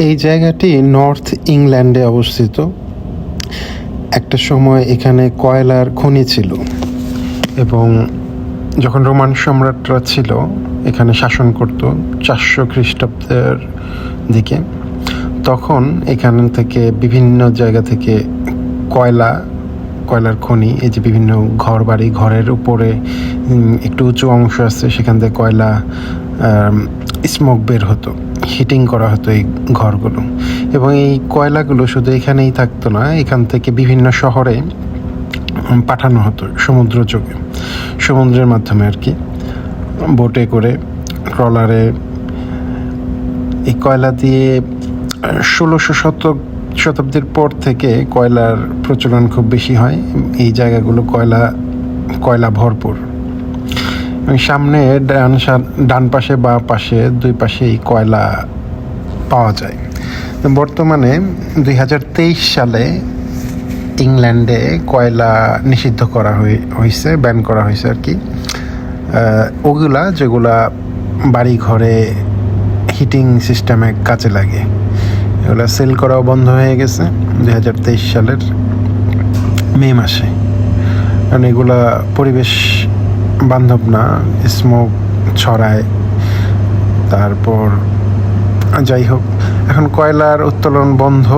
এই জায়গাটি নর্থ ইংল্যান্ডে অবস্থিত। একটা সময় এখানে কয়লার খনি ছিল এবং যখন রোমান সম্রাটরা ছিল এখানে শাসন করত 400 খ্রিস্টাব্দের দিকে, তখন এখান থেকে বিভিন্ন জায়গা থেকে কয়লার খনি, এই যে বিভিন্ন ঘর বাড়ি, ঘরের উপরে একটু উঁচু অংশ আছে, সেখান থেকে কয়লা স্মোক বের হতো, হিটিং করা হতো এই ঘরগুলো। এবং এই কয়লাগুলো শুধু এখানেই থাকতো না, এখান থেকে বিভিন্ন শহরে পাঠানো হতো সমুদ্রের মাধ্যমে আর কি, বোটে করে, ট্রলারে। এই কয়লা দিয়ে 1600 শতাব্দীর পর থেকে কয়লার প্রচলন খুব বেশি হয়। এই জায়গাগুলো কয়লা ভরপুর। সামনে ডান পাশে বা পাশে দুই পাশেই কয়লা পাওয়া যায়। বর্তমানে 2023 সালে ইংল্যান্ডে কয়লা নিষিদ্ধ করা হয়েছে, ব্যান করা হয়েছে আর কি। যেগুলা বাড়ি ঘরে হিটিং সিস্টেমে কাজে লাগে, এগুলো সেল করাও বন্ধ হয়ে গেছে 2023 সালের মে মাসে, কারণ এগুলা পরিবেশ বান্ধব না, স্মোক ছড়ায়। তারপর যাই হোক, এখন কয়লার উত্তোলন বন্ধ।